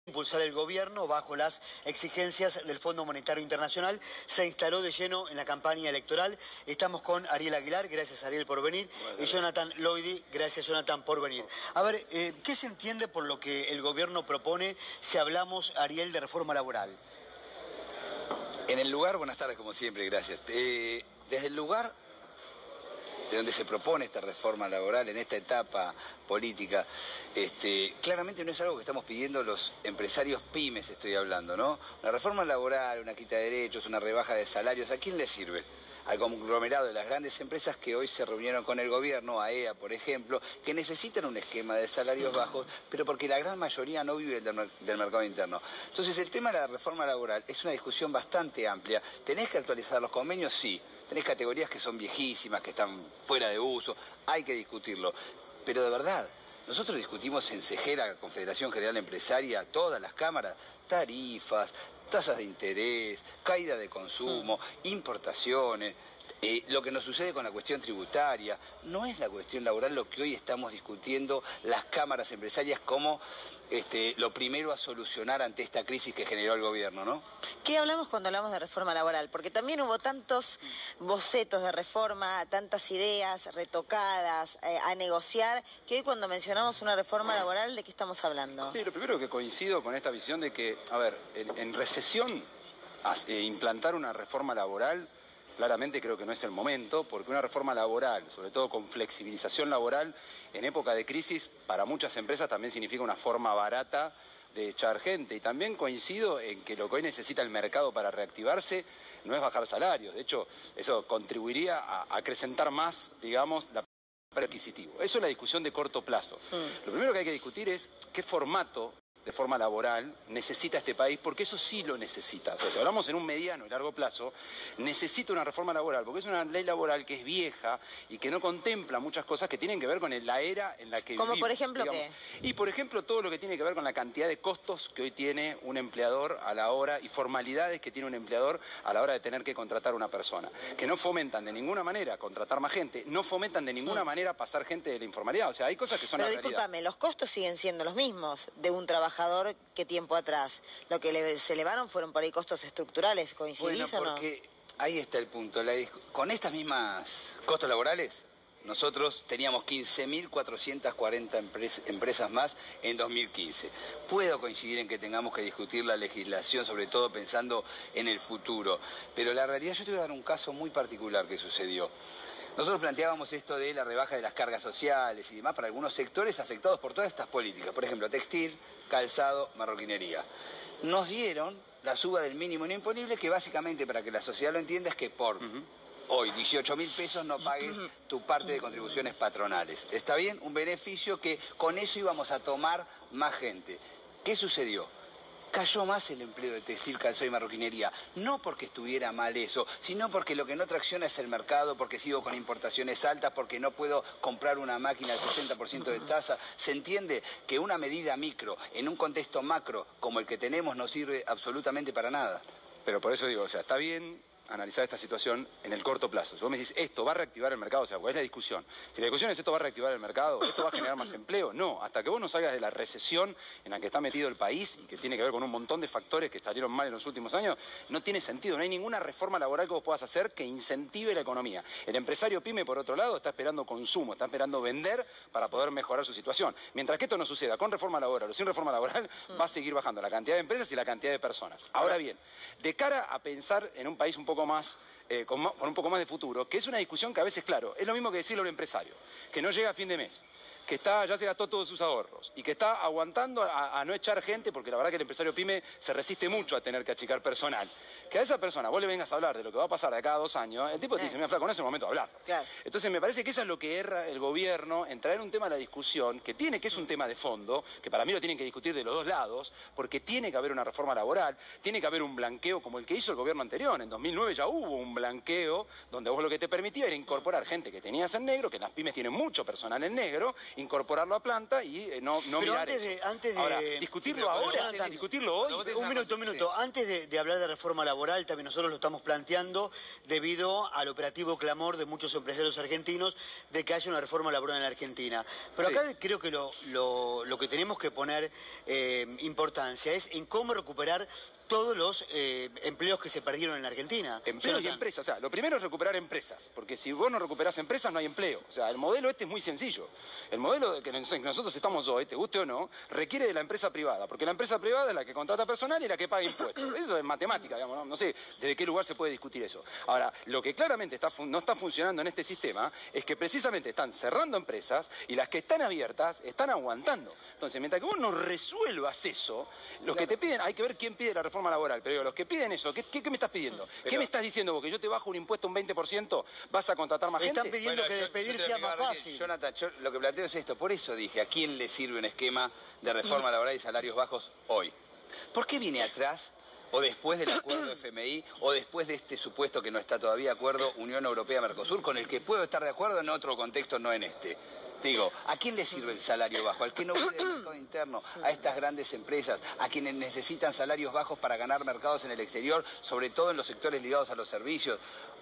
Impulsar el gobierno bajo las exigencias del Fondo Monetario Internacional, se instaló de lleno en la campaña electoral. Estamos con Ariel Aguilar, gracias Ariel por venir, y Jonathan Loidi, gracias Jonathan por venir. A ver, ¿qué se entiende por lo que el gobierno propone si hablamos, Ariel, de reforma laboral? En el lugar, buenas tardes como siempre, gracias. Desde el lugar de donde se propone esta reforma laboral en esta etapa política, claramente no es algo que estamos pidiendo los empresarios pymes, estoy hablando, ¿no? Una reforma laboral, una quita de derechos, una rebaja de salarios, ¿a quién le sirve? Al conglomerado de las grandes empresas que hoy se reunieron con el gobierno, AEA, por ejemplo, que necesitan un esquema de salarios bajos, pero porque la gran mayoría no vive del mercado interno. Entonces, el tema de la reforma laboral es una discusión bastante amplia. ¿Tenés que actualizar los convenios? Sí. Tenés categorías que son viejísimas, que están fuera de uso, hay que discutirlo. Pero de verdad, nosotros discutimos en CEGERA, Confederación General Empresaria, todas las cámaras, tarifas, tasas de interés, caída de consumo, importaciones, lo que nos sucede con la cuestión tributaria. No es la cuestión laboral lo que hoy estamos discutiendo las cámaras empresarias como lo primero a solucionar ante esta crisis que generó el gobierno, ¿no? ¿Qué hablamos cuando hablamos de reforma laboral? Porque también hubo tantos bocetos de reforma, tantas ideas retocadas a negociar, que hoy cuando mencionamos una reforma laboral, ¿de qué estamos hablando? Sí, lo primero que coincido con esta visión de que, a ver, en recesión, implantar una reforma laboral, claramente creo que no es el momento, porque una reforma laboral, sobre todo con flexibilización laboral, en época de crisis, para muchas empresas también significa una forma barata de echar gente. Y también coincido en que lo que hoy necesita el mercado para reactivarse no es bajar salarios. De hecho, eso contribuiría a acrecentar más, digamos, la adquisitivo. Eso es la discusión de corto plazo. Lo primero que hay que discutir es qué formato de forma laboral necesita este país, porque eso sí lo necesita. O sea, si hablamos en un mediano y largo plazo, necesita una reforma laboral, porque es una ley laboral que es vieja y que no contempla muchas cosas que tienen que ver con la era en la que vivimos. ¿Como por ejemplo qué? Y por ejemplo todo lo que tiene que ver con la cantidad de costos que hoy tiene un empleador a la hora y formalidades que tiene un empleador a la hora de tener que contratar a una persona, que no fomentan de ninguna manera contratar más gente, no fomentan de ninguna manera pasar gente de la informalidad. O sea, hay cosas que son la realidad. Pero discúlpame, los costos siguen siendo los mismos de un trabajador que tiempo atrás. Lo que se elevaron fueron por ahí costos estructurales, ¿coincidís o no? Porque ahí está el punto. Con estas mismas costos laborales, nosotros teníamos 15.440 empresas más en 2015. Puedo coincidir en que tengamos que discutir la legislación, sobre todo pensando en el futuro. Pero la realidad, yo te voy a dar un caso muy particular que sucedió. Nosotros planteábamos esto de la rebaja de las cargas sociales y demás para algunos sectores afectados por todas estas políticas. Por ejemplo, textil, calzado, marroquinería. Nos dieron la suba del mínimo no imponible, que básicamente, para que la sociedad lo entienda, es que por hoy 18.000 pesos no pagues tu parte de contribuciones patronales. ¿Está bien? Un beneficio que con eso íbamos a tomar más gente. ¿Qué sucedió? Cayó más el empleo de textil, calzado y marroquinería. No porque estuviera mal eso, sino porque lo que no tracciona es el mercado, porque sigo con importaciones altas, porque no puedo comprar una máquina al 60% de tasa. Se entiende que una medida micro en un contexto macro como el que tenemos no sirve absolutamente para nada. Pero por eso digo, o sea, está bien analizar esta situación en el corto plazo. Si vos me decís, ¿esto va a reactivar el mercado? O sea, ¿cuál es la discusión? Si la discusión es ¿esto va a reactivar el mercado? ¿Esto va a generar más empleo? No, hasta que vos no salgas de la recesión en la que está metido el país y que tiene que ver con un montón de factores que salieron mal en los últimos años, no tiene sentido. No hay ninguna reforma laboral que vos puedas hacer que incentive la economía. El empresario pyme, por otro lado, está esperando consumo, está esperando vender para poder mejorar su situación. Mientras que esto no suceda con reforma laboral o sin reforma laboral, va a seguir bajando la cantidad de empresas y la cantidad de personas. Ahora bien, de cara a pensar en un país un poco más con un poco más de futuro, que es una discusión que a veces, claro, es lo mismo que decirle a un empresario, que no llega a fin de mes, que ya se gastó todos sus ahorros y que está aguantando a no echar gente, porque la verdad que el empresario pyme se resiste mucho a tener que achicar personal. Que a esa persona vos le vengas a hablar de lo que va a pasar de acá a 2 años, el tipo te dice, mira, flaco, no es el momento de hablar. Claro. Entonces me parece que eso es lo que erra el gobierno en traer un tema a la discusión, que es un tema de fondo, que para mí lo tienen que discutir de los dos lados, porque tiene que haber una reforma laboral, tiene que haber un blanqueo como el que hizo el gobierno anterior. En 2009 ya hubo un blanqueo donde vos lo que te permitía era incorporar gente que tenías en negro, que las pymes tienen mucho personal en negro, incorporarlo a planta y no mirar antes de ahora, discutirlo ahora, discutirlo hoy. Un minuto. Antes de hablar de reforma laboral, también nosotros lo estamos planteando debido al operativo clamor de muchos empresarios argentinos de que haya una reforma laboral en la Argentina. Pero acá creo que lo que tenemos que poner importancia es en cómo recuperar todos los empleos que se perdieron en la Argentina. Empleos y empresas. O sea, lo primero es recuperar empresas, porque si vos no recuperás empresas no hay empleo. O sea, el modelo este es muy sencillo. El modelo que nosotros estamos hoy, te guste o no, requiere de la empresa privada, porque la empresa privada es la que contrata personal y la que paga impuestos. Eso es matemática, digamos, no sé desde qué lugar se puede discutir eso. Ahora, lo que claramente no está funcionando en este sistema es que precisamente están cerrando empresas y las que están abiertas están aguantando. Entonces, mientras que vos no resuelvas eso, los que te piden, hay que ver quién pide la reforma laboral, pero digo, los que piden eso, ¿qué me estás pidiendo? ¿Qué me estás diciendo? Porque yo te bajo un impuesto un 20%, ¿vas a contratar más gente? Están pidiendo que despedir sea más fácil. Jonathan, yo lo que planteo es esto, por eso dije, ¿a quién le sirve un esquema de reforma laboral y salarios bajos hoy? ¿Por qué viene atrás, o después del acuerdo FMI, o después de este supuesto que no está todavía acuerdo Unión Europea-Mercosur, con el que puedo estar de acuerdo en otro contexto, no en este? Digo, ¿a quién le sirve el salario bajo? Al que no vive del mercado interno, a estas grandes empresas, a quienes necesitan salarios bajos para ganar mercados en el exterior, sobre todo en los sectores ligados a los servicios.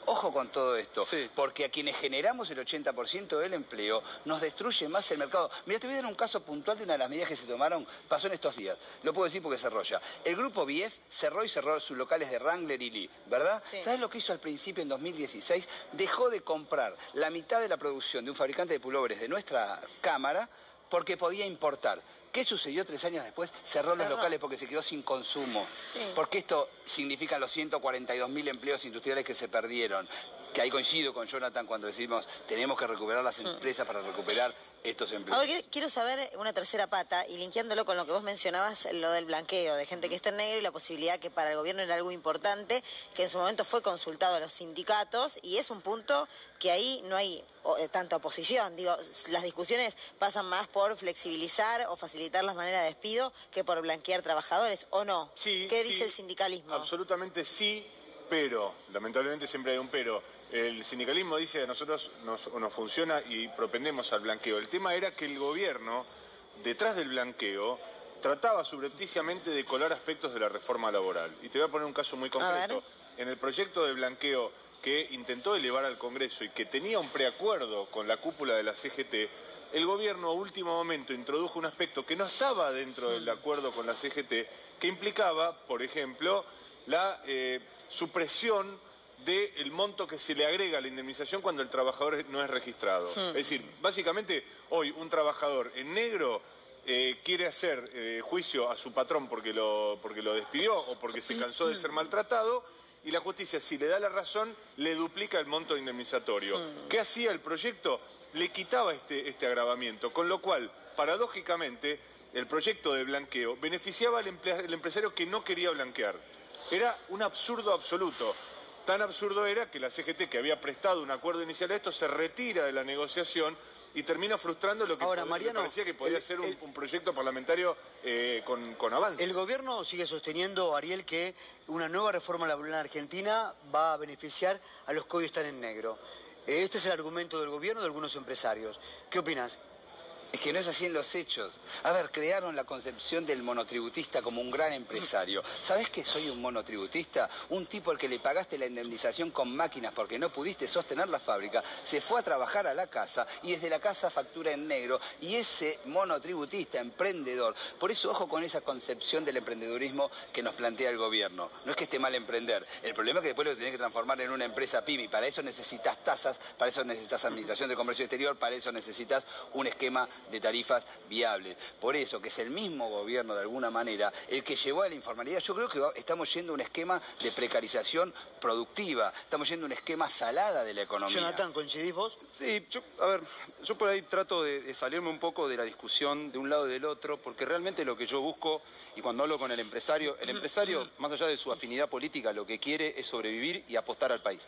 Ojo con todo esto, porque a quienes generamos el 80% del empleo, nos destruye más el mercado. Mira, te voy a dar un caso puntual de una de las medidas que se tomaron, pasó en estos días. Lo puedo decir porque se enrolla. El grupo BIEF cerró sus locales de Wrangler y Lee, ¿verdad? Sí. ¿Sabes lo que hizo al principio, en 2016? Dejó de comprar la mitad de la producción de un fabricante de pulóveres de nuestra cámara porque podía importar. ¿Qué sucedió 3 años después? Cerró los locales porque se quedó sin consumo. Sí. Porque esto significa los 142.000 empleos industriales que se perdieron. Que ahí coincido con Jonathan cuando decimos tenemos que recuperar las empresas para recuperar estos empleos. Ahora quiero saber una tercera pata y linkeándolo con lo que vos mencionabas, lo del blanqueo, de gente que está en negro y la posibilidad que para el gobierno era algo importante, que en su momento fue consultado a los sindicatos y es un punto que ahí no hay tanta oposición. Digo, las discusiones pasan más por flexibilizar o facilitar las maneras de despido que por blanquear trabajadores, ¿o no? Sí, ¿Qué dice el sindicalismo? Absolutamente sí, pero, lamentablemente siempre hay un pero. El sindicalismo dice que a nosotros nos funciona y propendemos al blanqueo. El tema era que el gobierno, detrás del blanqueo, trataba subrepticiamente de colar aspectos de la reforma laboral. Y te voy a poner un caso muy concreto. En el proyecto de blanqueo que intentó elevar al Congreso y que tenía un preacuerdo con la cúpula de la CGT, el gobierno a último momento introdujo un aspecto que no estaba dentro del acuerdo con la CGT, que implicaba, por ejemplo, la supresión del monto que se le agrega a la indemnización cuando el trabajador no es registrado. Es decir, básicamente hoy un trabajador en negro quiere hacer juicio a su patrón porque lo despidió o porque se cansó de ser maltratado y la justicia, si le da la razón, le duplica el monto indemnizatorio. ¿Qué hacía el proyecto? Le quitaba este agravamiento, con lo cual, paradójicamente, el proyecto de blanqueo beneficiaba al empresario que no quería blanquear. Era un absurdo absoluto. Tan absurdo era que la CGT, que había prestado un acuerdo inicial a esto, se retira de la negociación y termina frustrando lo que Mariano, parecía que podía ser un proyecto parlamentario con avance. El gobierno sigue sosteniendo, Ariel, que una nueva reforma laboral en Argentina va a beneficiar a los que hoy están en negro. Este es el argumento del gobierno y de algunos empresarios. ¿Qué opinas? Es que no es así en los hechos. A ver, crearon la concepción del monotributista como un gran empresario. ¿Sabés que soy un monotributista? Un tipo al que le pagaste la indemnización con máquinas porque no pudiste sostener la fábrica, se fue a trabajar a la casa y desde la casa factura en negro. Y ese monotributista, emprendedor, por eso ojo con esa concepción del emprendedurismo que nos plantea el gobierno. No es que esté mal emprender, el problema es que después lo tenés que transformar en una empresa pyme. Para eso necesitas tasas, para eso necesitas administración de comercio exterior, para eso necesitas un esquema de tarifas viables. Por eso, que es el mismo gobierno de alguna manera el que llevó a la informalidad. Yo creo que estamos yendo a un esquema de precarización productiva, estamos yendo a un esquema salada de la economía. Jonathan, ¿coincidís vos? Sí, yo por ahí trato de salirme un poco de la discusión de un lado y del otro, porque realmente lo que yo busco, y cuando hablo con el empresario, más allá de su afinidad política, lo que quiere es sobrevivir y apostar al país.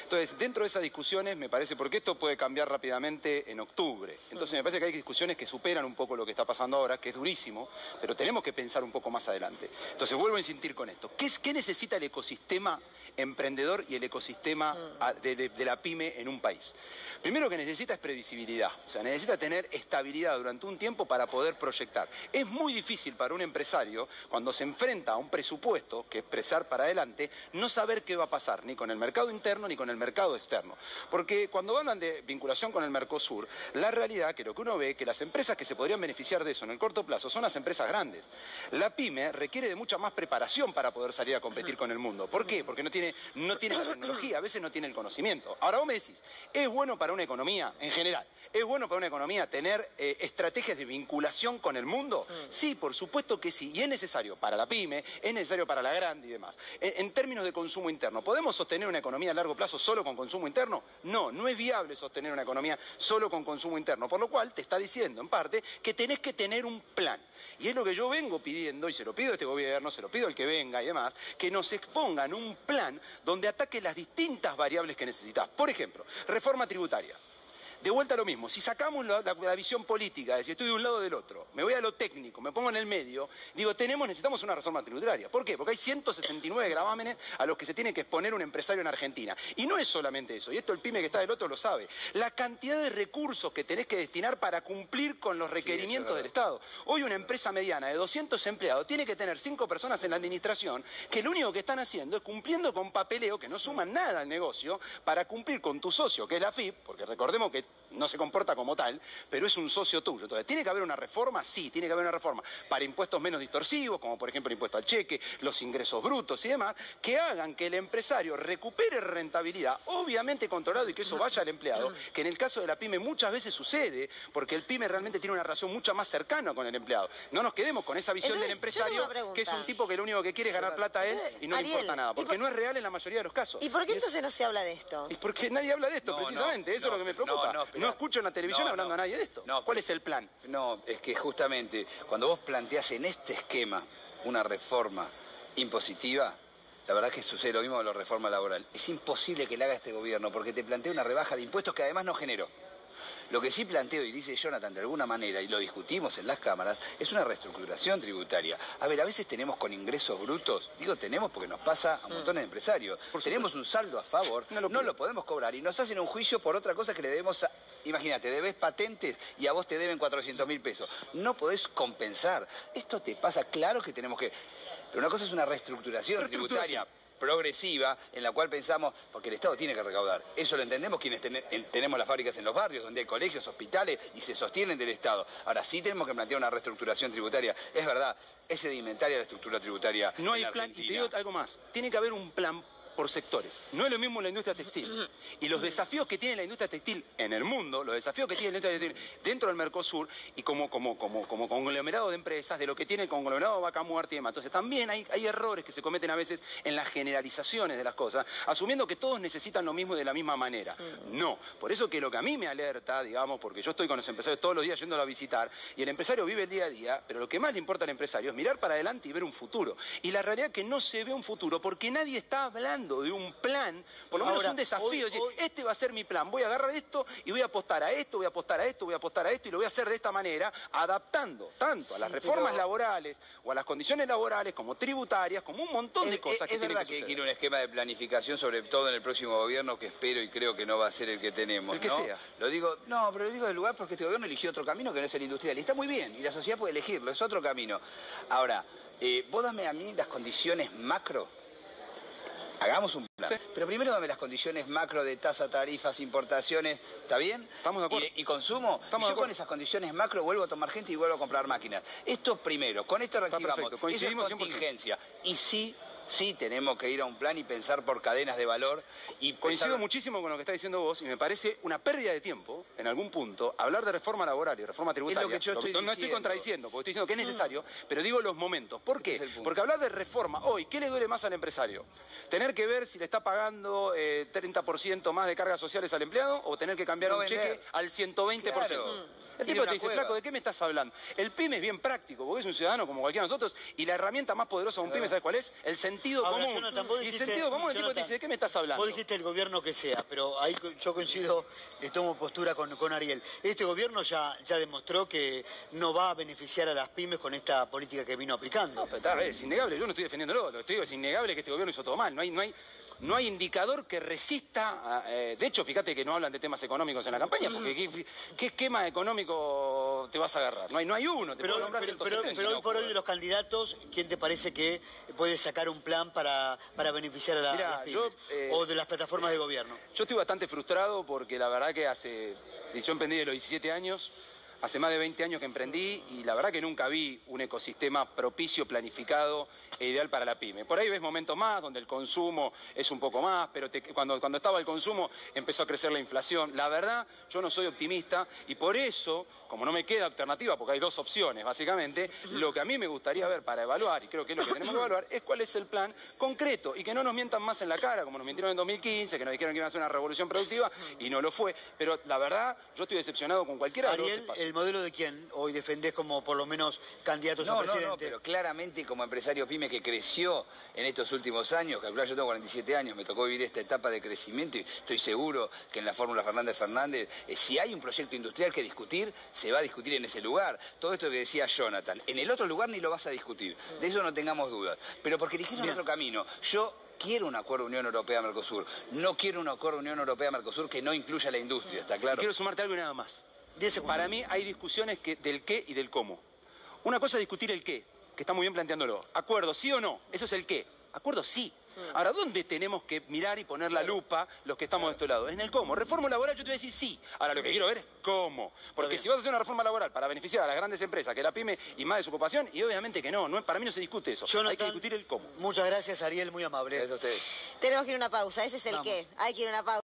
Entonces, dentro de esas discusiones, me parece, porque esto puede cambiar rápidamente en octubre, entonces me parece que hay que discutir discusiones que superan un poco lo que está pasando ahora, que es durísimo, pero tenemos que pensar un poco más adelante. Entonces vuelvo a insistir con esto. ¿Qué necesita el ecosistema emprendedor y el ecosistema de la pyme en un país? Primero que necesita es previsibilidad, o sea, necesita tener estabilidad durante un tiempo para poder proyectar. Es muy difícil para un empresario, cuando se enfrenta a un presupuesto, que es presar para adelante, no saber qué va a pasar, ni con el mercado interno ni con el mercado externo. Porque cuando hablan de vinculación con el Mercosur, la realidad que lo que uno ve, que las empresas que se podrían beneficiar de eso en el corto plazo son las empresas grandes. La pyme requiere de mucha más preparación para poder salir a competir con el mundo. ¿Por qué? Porque no tiene la tecnología, a veces no tiene el conocimiento. Ahora vos me decís, ¿es bueno para una economía en general? ¿Es bueno para una economía tener estrategias de vinculación con el mundo? Sí, por supuesto que sí. Y es necesario para la pyme, es necesario para la grande y demás. En términos de consumo interno, ¿podemos sostener una economía a largo plazo solo con consumo interno? No, no es viable sostener una economía solo con consumo interno. Por lo cual te está diciendo, en parte, que tenés que tener un plan. Y es lo que yo vengo pidiendo, y se lo pido a este gobierno, se lo pido al que venga y demás, que nos expongan un plan donde ataque las distintas variables que necesitas. Por ejemplo, reforma tributaria. De vuelta a lo mismo, si sacamos la visión política, de si estoy de un lado o del otro, me voy a lo técnico, me pongo en el medio, digo, necesitamos una reforma tributaria. ¿Por qué? Porque hay 169 gravámenes a los que se tiene que exponer un empresario en Argentina. Y no es solamente eso, y esto el pyme que está del otro lo sabe, la cantidad de recursos que tenés que destinar para cumplir con los requerimientos del Estado. Hoy una empresa mediana de 200 empleados tiene que tener 5 personas en la administración que lo único que están haciendo es cumpliendo con papeleo que no suman nada al negocio para cumplir con tu socio, que es la AFIP, porque recordemos que no se comporta como tal, pero es un socio tuyo. Entonces, ¿tiene que haber una reforma? Sí, tiene que haber una reforma para impuestos menos distorsivos, como por ejemplo el impuesto al cheque, los ingresos brutos y demás, que hagan que el empresario recupere rentabilidad, obviamente controlado, y que eso vaya al empleado, que en el caso de la pyme muchas veces sucede, porque el pyme realmente tiene una relación mucho más cercana con el empleado. No nos quedemos con esa visión del empresario, que es un tipo que lo único que quiere es ganar plata a él y no le importa nada, porque no es real en la mayoría de los casos. ¿Y por qué entonces no se habla de esto? Y porque nadie habla de esto, precisamente, eso es lo que me preocupa. No escucho en la televisión hablando a nadie de esto. ¿Cuál es el plan? No, es que justamente cuando vos planteás en este esquema una reforma impositiva, la verdad es que sucede lo mismo con la reforma laboral. Es imposible que la haga este gobierno porque te plantea una rebaja de impuestos que además no generó. Lo que sí planteo, y dice Jonathan de alguna manera, y lo discutimos en las cámaras, es una reestructuración tributaria. A ver, a veces tenemos con ingresos brutos, digo tenemos porque nos pasa a montones de empresarios, tenemos un saldo a favor, no lo podemos cobrar y nos hacen un juicio por otra cosa que le debemos, imagínate, debes patentes y a vos te deben 400.000 pesos. No podés compensar. Esto te pasa, claro que tenemos que... Pero una cosa es una reestructuración tributaria progresiva, en la cual pensamos, porque el Estado tiene que recaudar. Eso lo entendemos quienes tenemos las fábricas en los barrios, donde hay colegios, hospitales, y se sostienen del Estado. Ahora sí tenemos que plantear una reestructuración tributaria. Es verdad, es sedimentaria la estructura tributaria. No hay plan, y te digo algo más. Tiene que haber un plan por sectores. No es lo mismo la industria textil. Y los desafíos que tiene la industria textil en el mundo, los desafíos que tiene la industria textil dentro del Mercosur y como conglomerado de empresas, de lo que tiene el conglomerado Vaca Muerta y demás. Entonces también hay errores que se cometen a veces en las generalizaciones de las cosas, asumiendo que todos necesitan lo mismo y de la misma manera. No. Por eso que lo que a mí me alerta, digamos, porque yo estoy con los empresarios todos los días yéndolo a visitar, y el empresario vive el día a día, pero lo que más le importa al empresario es mirar para adelante y ver un futuro. Y la realidad es que no se ve un futuro porque nadie está hablando de un plan, por lo menos un desafío, decir, este va a ser mi plan, voy a agarrar esto y voy a apostar a esto, voy a apostar a esto, voy a apostar a esto y lo voy a hacer de esta manera, adaptando tanto a las reformas laborales o a las condiciones laborales como tributarias, como un montón de cosas que tienen que suceder. Es verdad que quiere un esquema de planificación, sobre todo en el próximo gobierno, que espero y creo que no va a ser el que tenemos, el que sea. Lo digo, no, pero lo digo del lugar porque este gobierno eligió otro camino que no es el industrial, y está muy bien, y la sociedad puede elegirlo, es otro camino. Ahora, vos dame a mí las condiciones macro. Hagamos un plan. Sí. Pero primero dame las condiciones macro de tasa, tarifas, importaciones, ¿está bien? Estamos de acuerdo. Y consumo. Estamos y yo con esas condiciones macro vuelvo a tomar gente y vuelvo a comprar máquinas. Esto primero, con esto reactivamos. Eso es contingencia. Y sí tenemos que ir a un plan y pensar por cadenas de valor. Y coincido muchísimo con lo que está diciendo vos y me parece una pérdida de tiempo, en algún punto, hablar de reforma laboral y reforma tributaria. Es lo que yo estoy no estoy contradiciendo, porque estoy diciendo que es necesario, pero digo los momentos. ¿Por qué? Porque hablar de reforma hoy, ¿qué le duele más al empresario? ¿Tener que ver si le está pagando 30% más de cargas sociales al empleado o tener que cambiar un cheque al 120%? Claro. El tipo te dice, flaco, ¿de qué me estás hablando? El pyme es bien práctico, porque es un ciudadano como cualquiera de nosotros y la herramienta más poderosa de un pyme, ¿sabes cuál es? El sentido Ahora, común. Jonathan, vos Y dijiste, sentido común, el tipo te Jonathan, dice, ¿de qué me estás hablando? Vos dijiste el gobierno que sea, pero ahí yo coincido, tomo postura con Ariel. Este gobierno ya demostró que no va a beneficiar a las pymes con esta política que vino aplicando. No, pero está, es innegable, yo no estoy defendiéndolo, lo que te digo es innegable que este gobierno hizo todo mal, no hay indicador que resista, de hecho, fíjate que no hablan de temas económicos en la campaña, porque ¿qué esquema económico te vas a agarrar? No hay uno, te puedo nombrar Pero 170. hoy por hoy de los candidatos, ¿quién te parece que puede sacar un plan para beneficiar a las pymes? O de las plataformas de gobierno. Yo estoy bastante frustrado porque la verdad que yo emprendí de los 17 años, hace más de 20 años que emprendí y la verdad que nunca vi un ecosistema propicio, planificado e ideal para la pyme. Por ahí ves momentos más donde el consumo es un poco más, pero cuando estaba el consumo empezó a crecer la inflación. La verdad, yo no soy optimista y por eso, como no me queda alternativa, porque hay dos opciones básicamente, lo que a mí me gustaría ver para evaluar, y creo que es lo que tenemos que evaluar, es cuál es el plan concreto y que no nos mientan más en la cara, como nos mintieron en 2015, que nos dijeron que iban a hacer una revolución productiva y no lo fue. Pero la verdad, yo estoy decepcionado con cualquiera de los dos Ariel, espacios. ¿el modelo de quién hoy defendés como por lo menos candidatos a presidente? No, pero claramente como empresario pyme que creció en estos últimos años, calcular, yo tengo 47 años, me tocó vivir esta etapa de crecimiento y estoy seguro que en la fórmula Fernández, si hay un proyecto industrial que discutir, se va a discutir en ese lugar. Todo esto que decía Jonathan, en el otro lugar ni lo vas a discutir, de eso no tengamos dudas. Pero porque eligieron otro camino. Yo quiero un acuerdo Unión Europea-Mercosur, no quiero un acuerdo Unión Europea-Mercosur que no incluya la industria, ¿está claro? Quiero sumarte algo y nada más. Para mí hay discusiones del qué y del cómo. Una cosa es discutir el qué, que está muy bien planteándolo. Acuerdo, sí o no, eso es el qué. Acuerdo, sí. Ahora, ¿dónde tenemos que mirar y poner la lupa los que estamos de este lado? En el cómo. Reforma laboral, yo te voy a decir sí. Ahora, lo que quiero ver es cómo. Porque si vas a hacer una reforma laboral para beneficiar a las grandes empresas, que la pyme y más de su ocupación, y obviamente que no, para mí no se discute eso. Jonathan, hay que discutir el cómo. Muchas gracias, Ariel, muy amable. Gracias a ustedes. Tenemos que ir a una pausa, ese es el qué. Hay que ir a una pausa.